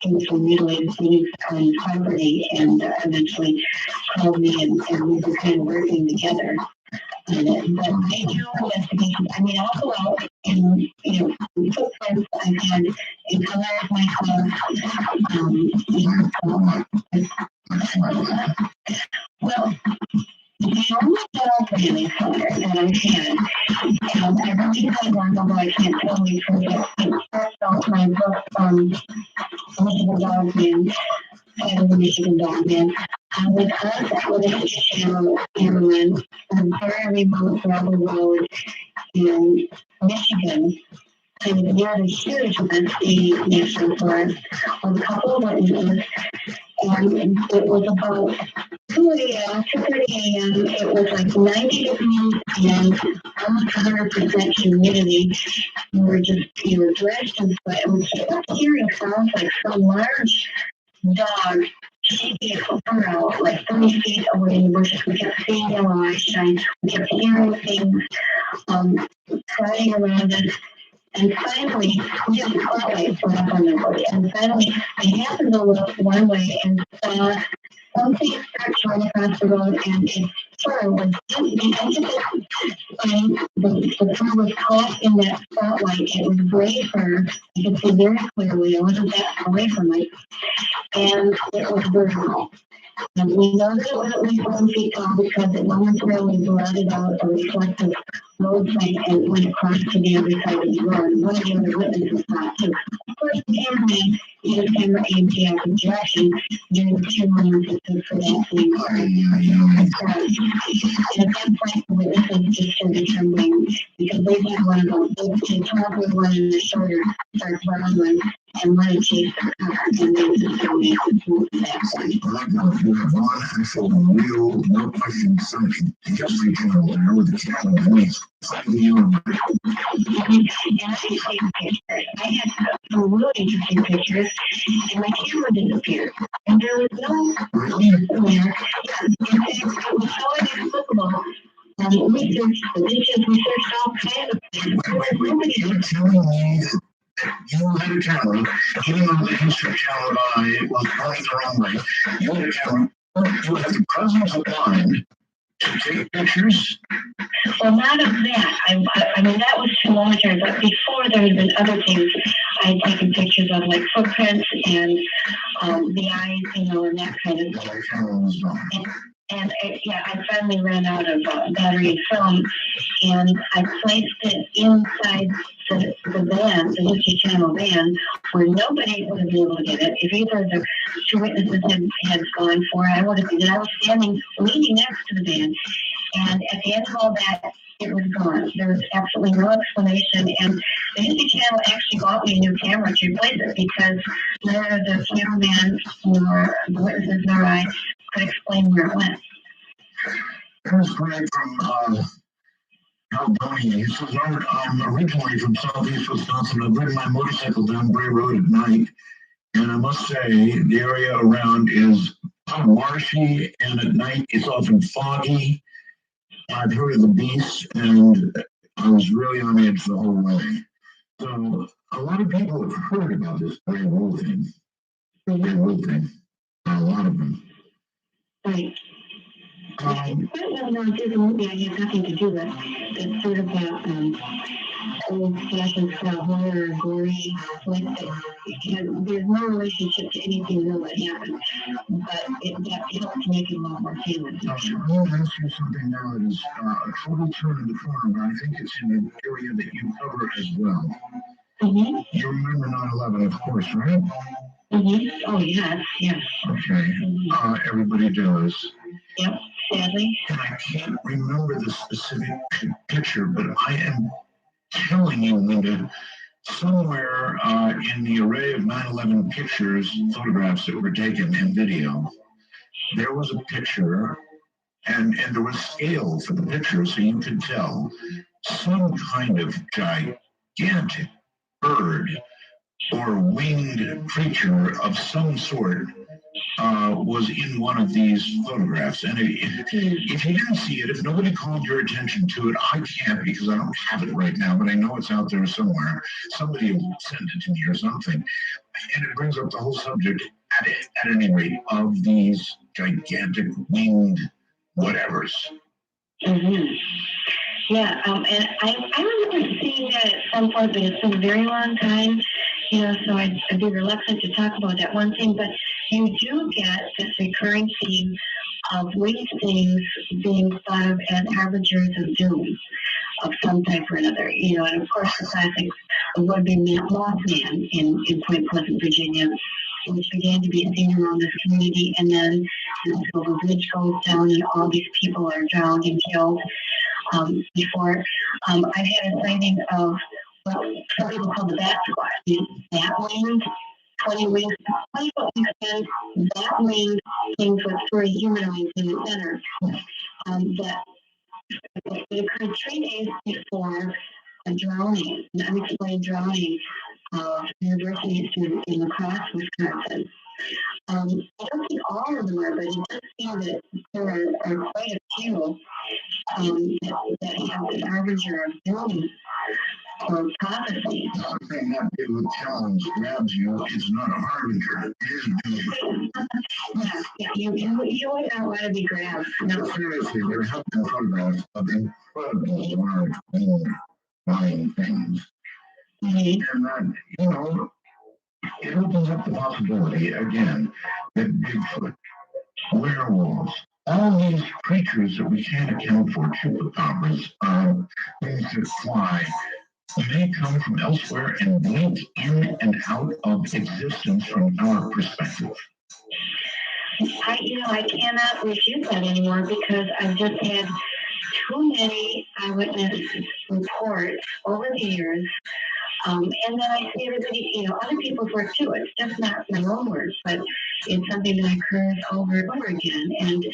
things from mutilated things on property, and eventually called me, and we've been kind of working together on it. But I do investigations. I mean, I'll go out and, footprints I've had in color of my house. Well, the only dog really color that I've had, and I really had one, although I can't totally prove it. It starts off my book, Michigan Dog Man, Side of the Michigan Dog Man. I was on with a channel in a very remote gravel road in Michigan, kind of near the huge Muncie National Forest, with a couple of witnesses, and it was about 2:30 a.m. It was like 90 degrees and almost 100% humidity. We were drenched in sweat, and we kept hearing sounds like some large dog shaking its fur out like 30 feet away in the bushes. We kept seeing yellow eyes shine. We kept hearing things flying around us. And finally, we had spotlights went up on the road. And finally, I happened to look one way and saw once they start going across the road and its fur was and the fur was caught in that spotlight. It was gray fur. You could see very clearly. It wasn't that far away from it. And it was vertical. And we know that it was at least 1 feet tall because it momentarily blotted out a reflective road sign and went across to the other side of the road. One of the other witnesses saw it too. Of course, the cameraman used his camera aimed the opposite direction during the 2 moments it took for that same car. And at that point, the witnesses just started trembling because they had one of those big, probably one in the shoulder, starts rumbling and want to chase the car, and then just go make the move that way. Right now, if you have one actual real, no question search, history channel there with the channel beneath, you And I see pictures. I had some really interesting pictures, and my camera disappeared. And there was no person there. Yeah, in fact, it was so inexplicable. We searched the ditches, we searched all kinds of things. wait, you're telling me that you had a camera, even though the history channel was going the wrong way, you had a camera, you had the presence of mind to take pictures? Well, not of that. I mean, that was too momentary, but before there had been other things. I had taken pictures of like footprints and the eyes, and that kind of stuff. The camera was gone. And I finally ran out of battery and film, and I placed it inside the van, the History Channel van, where nobody would have been able to get it. If either of the 2 witnesses had gone for it, I would have been. I was standing, leaning next to the van, and at the end of all that, it was gone. There was absolutely no explanation, and the History Channel actually bought me a new camera to replace it because neither the cameraman nor the witnesses nor I could explain where it went. That was great from Caldoni. He says, I'm originally from southeast Wisconsin. I've ridden my motorcycle down Bray Road at night, and I must say the area around is marshy, and at night it's often foggy. I've heard of the beast, and I was really on edge the whole way. So a lot of people have heard about this werewolf thing. A lot of them. Right. No, it is a movie I have nothing to do with. It's sort of a old-fashioned style horror, gory flick that there's no relationship to anything real that happened, but that helps make it a lot more famous. I want to ask you something now that is a total turn in the corner, but I think it's in an area that you cover as well. Mm-hmm. You remember 9/11, of course, right? Mm-hmm. Oh, yes. Okay. Everybody does. Yep, sadly. And I can't remember the specific picture, but I am telling you, Linda, somewhere in the array of 9/11 pictures, photographs that were taken in video, there was a picture, and there was scale for the picture, so you could tell some kind of gigantic bird or winged creature of some sort was in one of these photographs. And if you didn't see it, if nobody called your attention to it, I can't because I don't have it right now, but I know it's out there somewhere. Somebody will send it to me or something. And it brings up the whole subject, at any rate, of these gigantic winged whatevers. Mm-hmm. Yeah, and I remember seeing that at some point, but it's been a very long time, so I'd be reluctant to talk about that one thing, but you do get this recurring theme of winged things being thought of as harbingers of doom of some type or another, and of course the classic would be Mothman in Point Pleasant, Virginia, which began to be seen around this community, and then the Silver Bridge goes down and all these people are drowned and killed. Before, I've had a sighting of what some people call the bat squad. Bat wings, 20 wings, 20 foot wingspan, bat winged things with 3 humanoids in the center. That it occurred 3 days before a drowning, an unexplained drowning of university students in La Crosse, Wisconsin. I don't think all of them are, but it does seem that there are quite a few that have the harbinger of doom or prophecy. Something that big with talons grabs you, it's not a harbinger. It is doom. Yeah, you would not want to be grabbed. No. Seriously, there have been photographs of incredibly large flying things. And that, it opens up the possibility, again, that Bigfoot, werewolves, all these creatures that we can't account for, chupacabras, things that fly, may come from elsewhere and blink in and out of existence from our perspective. I cannot refute that anymore because I've just had too many eyewitness reports over the years. And then I see everybody, other people's work too. It's just not my own words, but it's something that occurs over and over again. And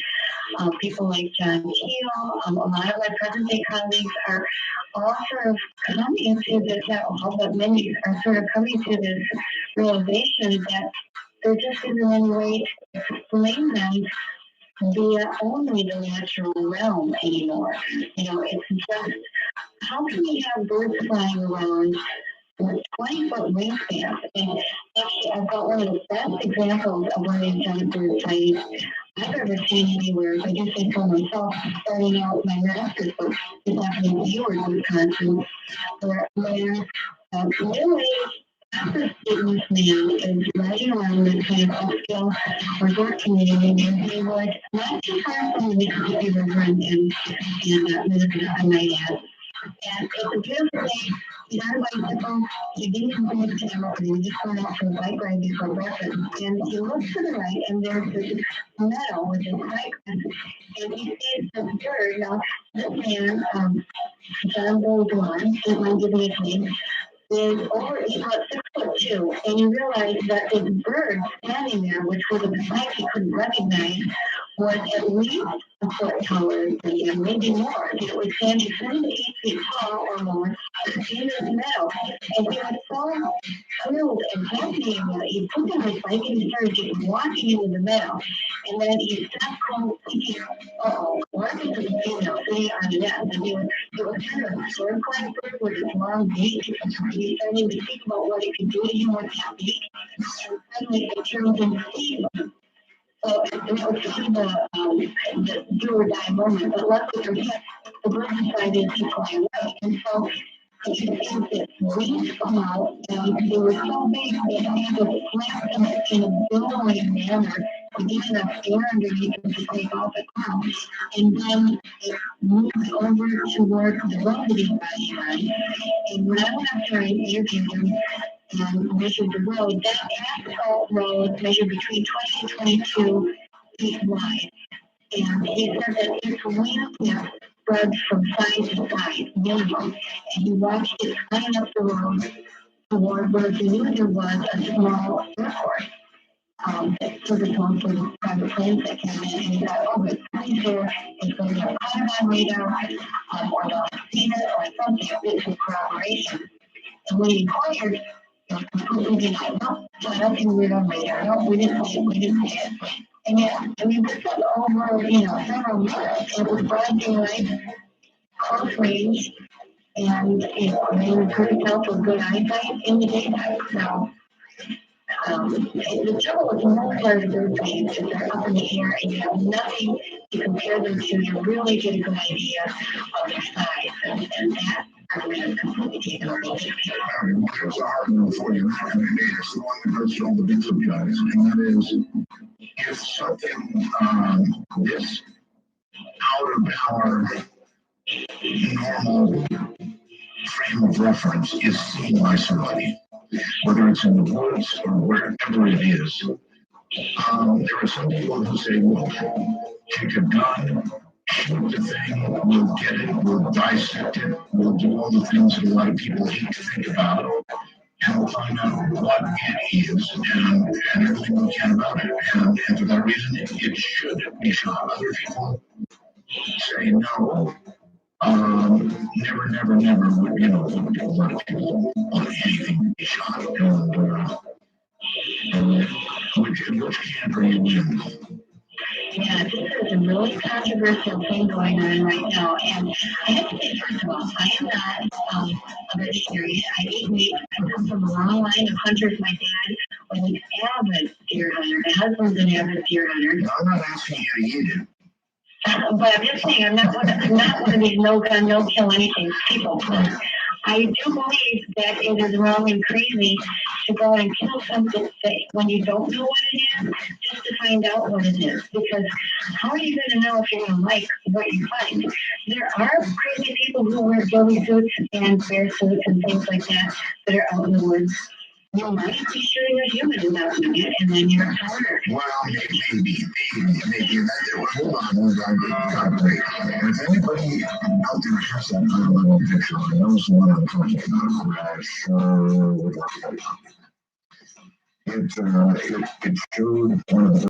people like John Keel, a lot of my present day colleagues are all sort of coming to this, not all, but many are sort of coming to this realization that there just isn't any way to explain them via only the natural realm anymore. It's just, how can we have birds flying around with 20-foot wingspans? And actually, I've got one of the best examples of one of these giant bird sightings I've ever seen anywhere. I do say so myself, starting out my master's book, it's happening in Hayward, Wisconsin, where literally after this man is riding around this kind of upscale resort community, and he would not too far from the Mississippi River and Minnesota, I might add. And it's a beautiful day. He's on a bicycle. He didn't even bring his camera, but he was just going out for a bike ride before breakfast. And he looks to the right, and there's this meadow with this bike, and he sees this bird. Now, this man, John Baldwin, didn't mind giving his name, is over 6'2", and you realize that this bird standing there, which was a sight he couldn't recognize, was at least a foot taller than him, maybe more. It was standing 7 to 8 feet tall or more in this meadow. And he was so thrilled and happy that he put down his bike and started just walking into the meadow. And then he stopped cold thinking, what is this female sitting on the nest? And it was kind of a sword-like bird with its long beak. He started to think about what it could do to him with that beak. And suddenly it turned into Steve. So it was kind of the do or die moment, but luckily for him, the bird decided to fly away. And so you can see that wings come out, and they were so big that they had to flap them in a billowing manner to get enough air underneath them to take off at ground. And then it moved over toward the road that he was on. And when I went up there and interviewed him, and measured the road. That asphalt road measured between 20 and 22 feet wide. And he said that its wingtip spread from side to side, minimum. And he watched it flying up the road toward where he knew there was a small airport. That service home for the private planes that came in, and he thought, it's coming there, it's going to get caught on radar, or they'll have seen it, or something, it's a corroboration. And when he inquired, completely denied. No, nothing weird on radar. No, we didn't see it. And yet, this was over, several minutes. It was broad daylight, close range, and, they were pretty tell for good eyesight in the daytime. So, the trouble with most part of bird feeds is they're up in the air and you have nothing to compare them to really get a good idea of their size. And that argument is completely taken away. There's a argument for you, and it's the one that hurts all the bits of guys, and that is, if something this out of our normal frame of reference is seen by somebody, whether it's in the woods or wherever it is. There are some people who say, well, take a gun, shoot the thing, we'll get it, we'll dissect it, we'll do all the things that a lot of people hate to think about, and we'll find out what it is and everything we can about it. And for that reason, it should be shot. Other people say no. Never, never, never would, a lot of people want anything to be shot. And which camp are you in? Yeah, this is a really controversial thing going on right now. And I have to say, first of all, I am not a vegetarian. I eat meat. I come from a long line of hunters. My dad was an avid deer hunter. My husband's an avid deer hunter. No, I'm not asking you to eat it. But I'm just saying, I'm not one of these no gun, no kill anything people. I do believe that it is wrong and crazy to go and kill something that when you don't know what it is, just to find out what it is. Because how are you going to know if you're going to like what you find? There are crazy people who wear ghillie suits and bear suits and things like that that are out in the woods. You might be shooting a human without knowing it, and then you're a hunter. Well, maybe. Hold on. Wait. If anybody out there has that 9/11 picture, or knows what I'm talking about, crash, it showed one of the